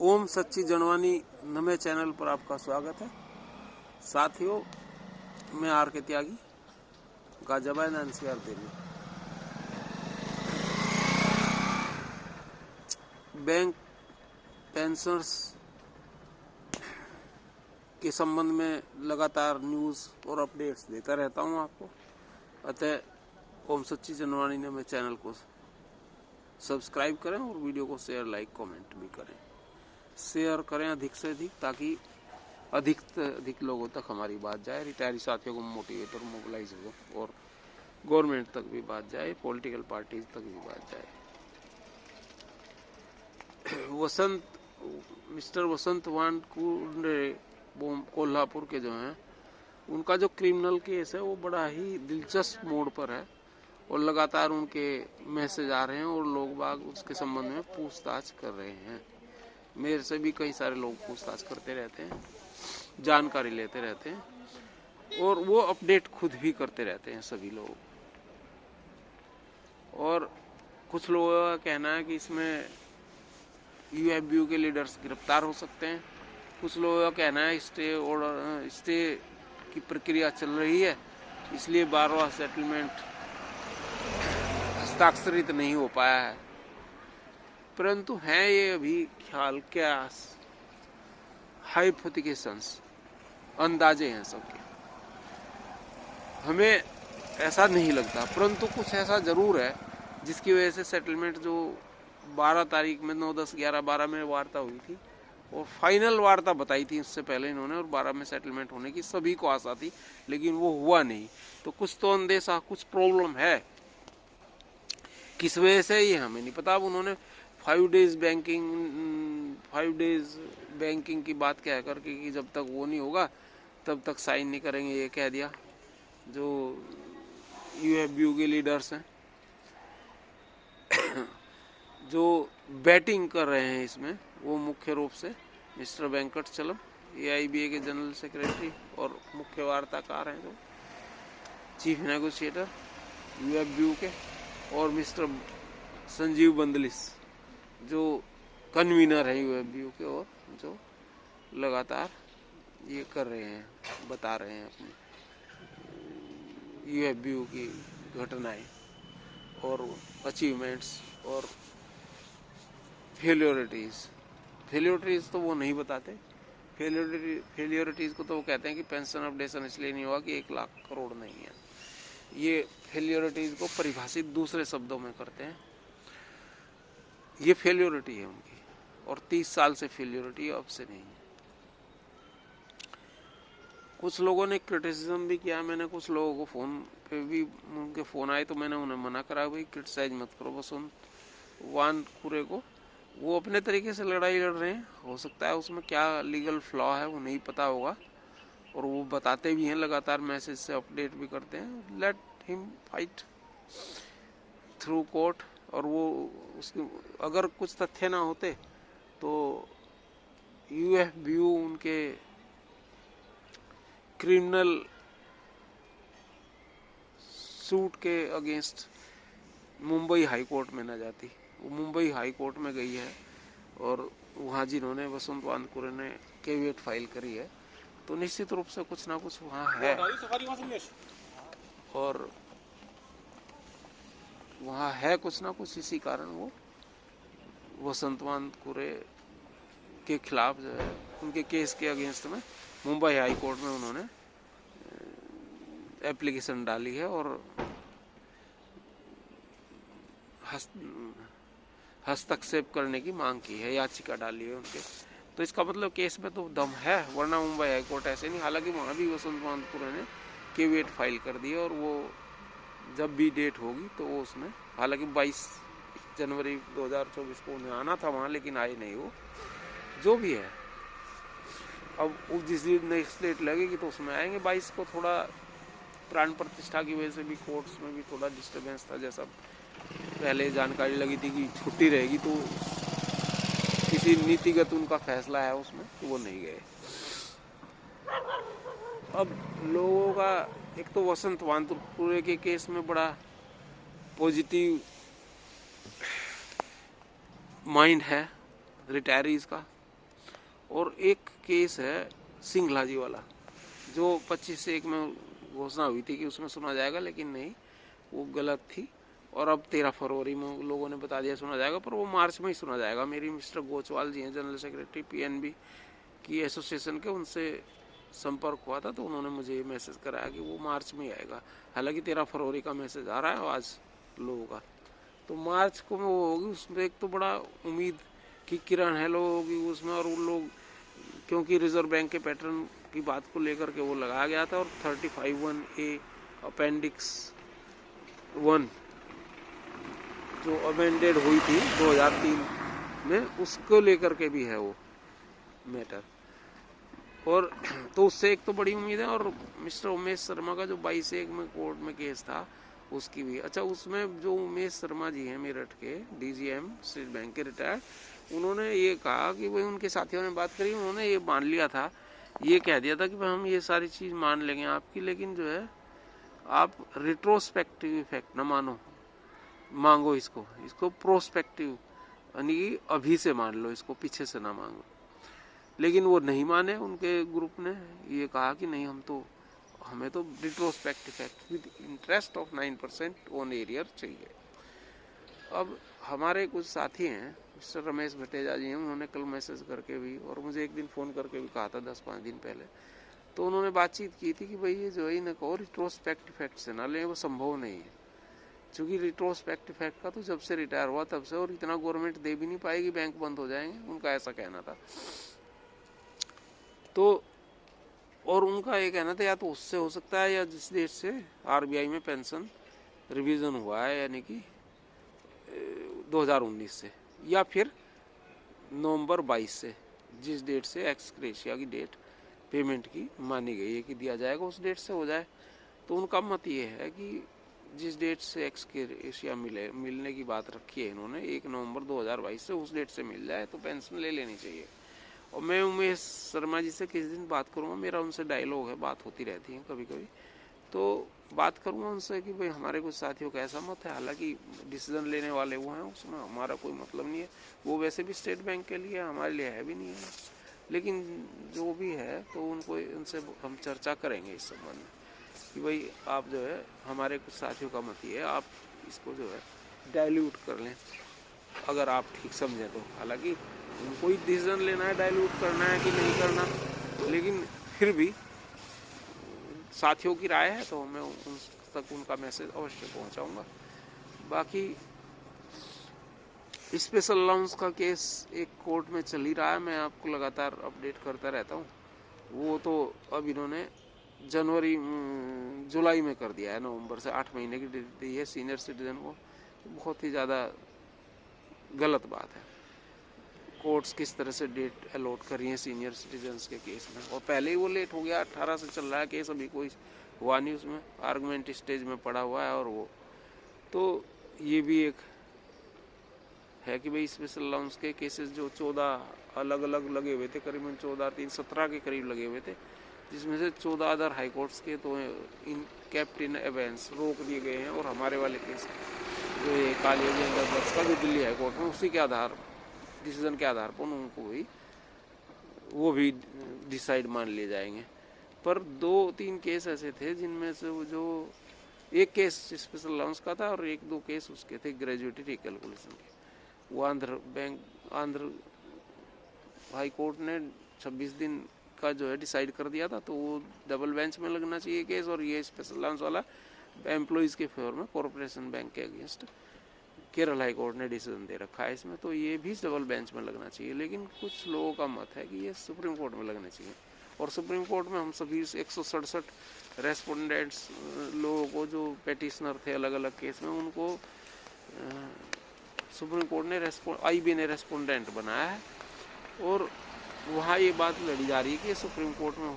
ओम सच्ची जनवानी नमे चैनल पर आपका स्वागत है। साथियों, मैं R K Tyagi Ghaziabad NCR Delhi. Bank pensioners के संबंध में लगातार न्यूज़ और अपडेट्स देता रहता हूं आपको। अतः ओम सच्ची जनवानी नमे चैनल को सब्सक्राइब करें और वीडियो को शेयर, लाइक, कमेंट भी करें। शेयर करें अधिक से अधिक, ताकि अधिक से अधिक लोगों तक हमारी बात जाए, रिटायरी साथियों को मोटिवेट और मोबिलाइज हो और गवर्नमेंट तक भी बात जाए, पॉलिटिकल पार्टीज तक भी बात जाए। मिस्टर वसंत वानकुंडे कोल्हापुर के जो हैं, उनका जो क्रिमिनल केस है वो बड़ा ही दिलचस्प मोड़ पर है और लगातार उनके मैसेज आ रहे हैं और लोग बाग उसके संबंध में पूछताछ कर रहे हैं। मेरे से भी कई सारे लोग पूछताछ करते रहते हैं, जानकारी लेते रहते हैं और वो अपडेट खुद भी करते रहते हैं सभी लोग। और कुछ लोगों का कहना है कि इसमें यूएफबीयू के लीडर्स गिरफ्तार हो सकते हैं। कुछ लोगों का कहना है स्टे की प्रक्रिया चल रही है, इसलिए 12वां सेटलमेंट हस्ताक्षरित नहीं हो पाया है। परंतु हैं ये अभी ख्याल, क्या हाइपोथेटिकल्स, अंदाजे हैं सबके। हमें ऐसा नहीं लगता, परंतु कुछ ऐसा जरूर है जिसकी वजह से सेटलमेंट जो 12 तारीख में 9, 10, 11, 12 में वार्ता हुई थी और फाइनल वार्ता बताई थी उससे पहले इन्होंने, और 12 में सेटलमेंट होने की सभी को आशा थी, लेकिन वो हुआ नहीं। तो कुछ तो अंदेशा, कुछ प्रॉब्लम है। किस वजह से ये हमें नहीं पता। अब उन्होंने 5 डेज बैंकिंग की बात कह करके कि जब तक वो नहीं होगा तब तक साइन नहीं करेंगे, ये कह दिया। जो यूएफबीयू के लीडर्स हैं जो बैटिंग कर रहे हैं इसमें, वो मुख्य रूप से मिस्टर वेंकटचलम, एआईबीए के जनरल सेक्रेटरी और मुख्य वार्ताकार हैं, जो चीफ नेगोशिएटर यूएफबीयू के, और मिस्टर संजीव बंदलिस जो कन्वीनर है यूएफबीयू के, और जो लगातार ये कर रहे हैं, बता रहे हैं अपनी यूएफबीयू की घटनाएं और अचीवमेंट्स और फेल्योरिटीज तो वो नहीं बताते। फेल्योरिटीज को तो वो कहते हैं कि पेंशन अपडेशन इसलिए नहीं हुआ कि 1 लाख करोड़ नहीं है। ये फेल्योरिटीज को परिभाषित दूसरे शब्दों में करते हैं। ये फेल्योरिटी है उनकी, और 30 साल से फेल्योरिटी, अब से नहीं। कुछ लोगों ने क्रिटिसिज्म भी किया। मैंने कुछ लोगों को फोन पे भी उनके फोन आए तो मैंने उन्हें मना करा, भाई क्रिटिसाइज मत करो वसंत वानकुरे को। वो अपने तरीके से लड़ाई लड़ रहे हैं, हो सकता है उसमें क्या लीगल फ्लॉ है वो नहीं पता होगा, और वो बताते भी हैं, लगातार मैसेज से अपडेट भी करते हैं। Let him fight through court. और वो उसके अगर कुछ तथ्य ना होते तो यूएफबीयू उनके क्रिमिनल सूट के अगेंस्ट मुंबई हाई कोर्ट में न जाती। वो मुंबई हाई कोर्ट में गई है और वहाँ जिन्होंने वसंत वानकुरे ने केविएट फाइल करी है, तो निश्चित रूप से कुछ ना कुछ वहाँ है, और वहाँ है कुछ ना कुछ। इसी कारण वो वसंत वानकुरे के खिलाफ जो है, उनके केस के अगेंस्ट में मुंबई हाई कोर्ट में उन्होंने एप्लीकेशन डाली है और हस्तक्षेप करने की मांग की है, याचिका डाली है उनके। तो इसका मतलब केस में तो दम है, वरना मुंबई हाई कोर्ट ऐसे नहीं। हालांकि वहाँ भी वसंत वानकुरे ने केविएट फाइल कर दी है, और वो जब भी डेट होगी तो वो उसमें, हालांकि 22 जनवरी 2024 को उन्हें आना था वहाँ, लेकिन आए नहीं वो। जो भी है, अब जिस दिन नेक्स्ट डेट लगेगी तो उसमें आएंगे। 22 को थोड़ा प्राण प्रतिष्ठा की वजह से भी कोर्ट्स में भी थोड़ा डिस्टर्बेंस था, जैसा पहले जानकारी लगी थी कि छुट्टी रहेगी, तो किसी नीतिगत उनका फैसला है उसमें, तो वो नहीं गए। अब लोगों का एक तो वसंत वानकुरे के केस में बड़ा पॉजिटिव माइंड है रिटायरीज का, और एक केस है सिंघला जी वाला, जो 25/1 में घोषणा हुई थी कि उसमें सुना जाएगा, लेकिन नहीं, वो गलत थी। और अब 13 फरवरी में लोगों ने बता दिया सुना जाएगा, पर वो मार्च में ही सुना जाएगा। मेरी मिस्टर गोचवाल जी हैं जनरल सेक्रेटरी पीएनबी की एसोसिएशन के, उनसे संपर्क हुआ था तो उन्होंने मुझे मैसेज कराया कि वो मार्च में ही आएगा। हालांकि 13 फरवरी का मैसेज आ रहा है आज लोगों का, तो मार्च को में वो होगी। उसमें एक तो बड़ा उम्मीद की किरण है लोगों की उसमें, और उन लोग क्योंकि रिजर्व बैंक के पैटर्न की बात को लेकर के वो लगाया गया था, और 35(1)(a) अपेंडिक्स 1 जो अमेंडेड हुई थी 2003 में, उसको लेकर के भी है वो मैटर। और तो उससे एक तो बड़ी उम्मीद है। और मिस्टर उमेश शर्मा का जो 22/1 में कोर्ट में केस था उसकी भी। अच्छा, उसमें जो उमेश शर्मा जी हैं मेरठ के डीजीएम स्टेट बैंक के रिटायर्ड, उन्होंने ये कहा कि भाई उनके साथियों ने बात करी, उन्होंने ये मान लिया था, ये कह दिया था कि भाई हम ये सारी चीज़ मान लेंगे आपकी, लेकिन जो है आप रिट्रोस्पेक्टिव इफेक्ट ना मांगो, इसको प्रोस्पेक्टिव यानी कि अभी से मान लो, इसको पीछे से ना मांगो। लेकिन वो नहीं माने, उनके ग्रुप ने ये कहा कि नहीं, हमें तो retrospect effect with interest of 9% on arrear चाहिए। अब हमारे कुछ साथी हैं, मिस्टर रमेश भटेजा जी हैं, उन्होंने कल मैसेज करके भी और मुझे एक दिन फ़ोन करके भी कहा था 10-5 दिन पहले, तो उन्होंने बातचीत की थी कि भाई ये जो है इन्हें कहो रिट्रोस्पेक्ट इफेक्ट से ना लें, वो संभव नहीं है। क्योंकि रिट्रोस्पेक्ट इफेक्ट का तो जब से रिटायर हुआ तब से, और इतना गवर्नमेंट दे भी नहीं पाएगी, बैंक बंद हो जाएंगे, उनका ऐसा कहना था। तो और उनका ये कहना था या तो उससे हो सकता है, या जिस डेट से आरबीआई में पेंशन रिवीजन हुआ है यानी कि 2019 से, या फिर नवंबर 22 से, जिस डेट से एक्सग्रेशिया की डेट पेमेंट की मानी गई है कि दिया जाएगा, उस डेट से हो जाए। तो उनका मत ये है कि जिस डेट से एक्सग्रेशिया मिलने की बात रखी है इन्होंने 1 नवंबर 2022 से, उस डेट से मिल जाए तो पेंशन ले लेनी चाहिए। और मैं उमेश शर्मा जी से किसी दिन बात करूँगा, मेरा उनसे डायलॉग है, बात होती रहती है कभी कभी, तो बात करूँगा उनसे कि भाई हमारे कुछ साथियों का ऐसा मत है। हालांकि डिसीजन लेने वाले वो हैं, उसमें हमारा कोई मतलब नहीं है, वो वैसे भी स्टेट बैंक के लिए हमारे लिए है भी नहीं है, लेकिन जो भी है तो उनसे हम चर्चा करेंगे इस संबंध में कि भाई आप जो है, हमारे कुछ साथियों का मत ये है, आप इसको जो है डाइल्यूट कर लें अगर आप ठीक समझें तो। हालांकि उनको ही डिसीजन लेना है डाइल्यूट करना है कि नहीं करना, लेकिन फिर भी साथियों की राय है तो मैं उन तक उनका मैसेज अवश्य पहुंचाऊंगा। बाकी स्पेशल अलाउंस का केस एक कोर्ट में चल ही रहा है, मैं आपको लगातार अपडेट करता रहता हूँ। वो तो अब इन्होंने जुलाई में कर दिया है, नवंबर से 8 महीने की डेट दी है सीनियर सिटीजन को। बहुत ही ज़्यादा गलत बात है। कोर्ट्स किस तरह से डेट अलॉट कर रही हैं सीनियर सिटीजन्स के केस में, और पहले ही वो लेट हो गया, 18 से चल रहा है केस, अभी कोई हुआ नहीं, उसमें आर्गुमेंट स्टेज में पड़ा हुआ है। और वो तो ये भी एक है कि भाई स्पेशल अलाउंस के केसेस जो 14 अलग अलग लगे हुए थे, करीबन 14-3-17 के करीब लगे हुए थे, जिसमें से 14 अदर हाई कोर्ट्स के तो इन केप्ट इन एबेंस रोक दिए गए हैं। और हमारे वाले केस जो ये कालिया ब्रदर्स का जो दिल्ली हाई कोर्ट में, उसी के आधार डिसीजन के आधार पर उनको भी वो भी डिसाइड मान लिए जाएंगे। पर 2-3 केस ऐसे थे जिनमें से वो जो एक केस स्पेशल अलाउंस का था और 1-2 केस उसके थे ग्रेजुएटी रिकैलकुलेशन के, वो आंध्र हाई कोर्ट ने 26 दिन का जो है डिसाइड कर दिया था, तो वो डबल बेंच में लगना चाहिए केस। और ये स्पेशल अलाउंस वाला एम्प्लॉइज़ के फेवर में कॉरपोरेशन बैंक के अगेंस्ट केरल हाई कोर्ट ने डिसीजन दे रखा है इसमें, तो ये भी डबल बेंच में लगना चाहिए। लेकिन कुछ लोगों का मत है कि ये सुप्रीम कोर्ट में लगने चाहिए, और सुप्रीम कोर्ट में हम सभी 167 रेस्पोंडेंट्स लोगों को जो पेटिशनर थे अलग अलग केस में, उनको सुप्रीम कोर्ट ने IB ने रेस्पोंडेंट बनाया है। और वहाँ ये बात लड़ी जा रही है कि सुप्रीम कोर्ट में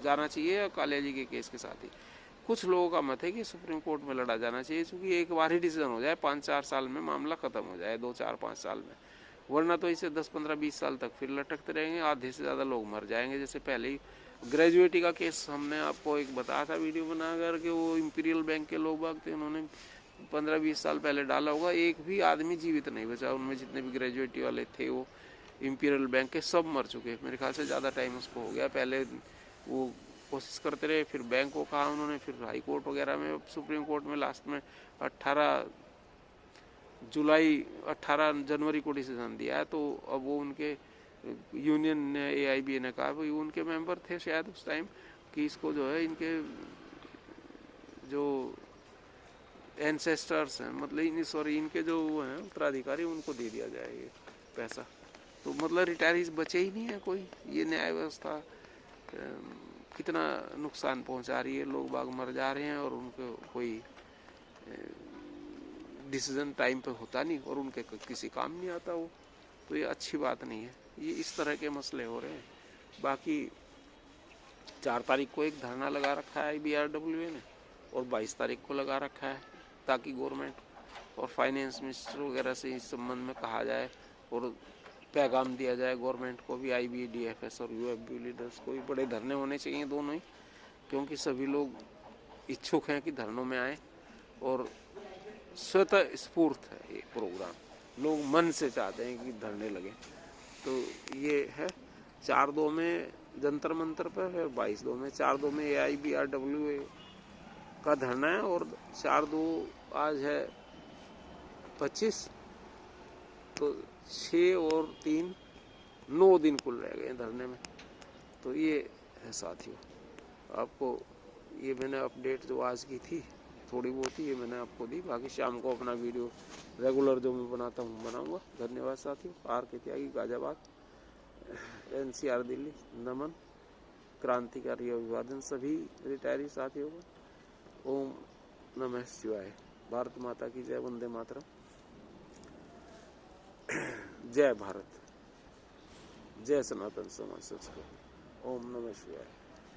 जाना चाहिए कालिया जी के केस के साथ ही। कुछ लोगों का मत है कि सुप्रीम कोर्ट में लड़ा जाना चाहिए, क्योंकि एक बार ही डिसीजन हो जाए, 5-4 साल में मामला खत्म हो जाए, 2-4-5 साल में, वरना तो इसे 10-15-20 साल तक फिर लटकते रहेंगे, आधे से ज़्यादा लोग मर जाएंगे। जैसे पहले ही ग्रेजुएटी का केस हमने आपको एक बताया था वीडियो बना कर के, वो इंपीरियल बैंक के लोग बाग थे, उन्होंने 15-20 साल पहले डाला होगा, एक भी आदमी जीवित नहीं बचा उनमें, जितने भी ग्रेजुएटी वाले थे वो इंपीरियल बैंक के सब मर चुके। मेरे ख्याल से ज़्यादा टाइम उसको हो गया। पहले वो कोशिश करते रहे, फिर बैंक को कहा उन्होंने, फिर हाई कोर्ट वगैरह में, सुप्रीम कोर्ट में लास्ट में 18 जनवरी को डिसीजन दिया है। तो अब वो उनके यूनियन ने, AIB ने कहा, भाई उनके मेंबर थे शायद उस टाइम, कि इसको जो है इनके जो एंसेस्टर्स हैं, मतलब सॉरी इनके जो वो हैं उत्तराधिकारी, उनको दे दिया जाए ये पैसा। तो मतलब रिटायरीज बचे ही नहीं है कोई। ये न्याय व्यवस्था कितना नुकसान पहुंचा रही है, लोग बाग मर जा रहे हैं और उनको कोई डिसीजन टाइम पे होता नहीं और उनके किसी काम नहीं आता वो। तो ये अच्छी बात नहीं है। ये इस तरह के मसले हो रहे हैं। बाकी 4 तारीख को एक धरना लगा रखा है IBRWA ने और 22 तारीख को लगा रखा है, ताकि गवर्नमेंट और फाइनेंस मिनिस्टर वगैरह से इस संबंध में कहा जाए और पैगाम दिया जाए गवर्नमेंट को भी, IB, DFS और UFB लीडर्स को भी। बड़े धरने होने चाहिए दोनों ही, क्योंकि सभी लोग इच्छुक हैं कि धरनों में आए और स्वतः स्फूर्त है ये प्रोग्राम, लोग मन से चाहते हैं कि धरने लगे। तो ये है 4-2 में जंतर मंतर पर, फिर 22-2 में, 4-2 में AIBRWA का धरना है और 4-2 आज है 25, तो 6 और 3 9 दिन कुल रह गए धरने में। तो ये है साथियों, आपको ये मैंने अपडेट जो आज की थी थोड़ी बहुत ही, ये मैंने आपको दी। बाकी शाम को अपना वीडियो रेगुलर जो मैं बनाता हूँ बनाऊंगा। धन्यवाद साथियों। Are K Tyagi, Ghaziabad, NCR Delhi, नमन, क्रांतिकारी अभिवादन सभी रिटायरी साथियों को। ओम नमः शिवाय। भारत माता की जय। वंदे मातरम। जय भारत, जय सनातन समाज संस्कृति। ओम नमः शिवाय।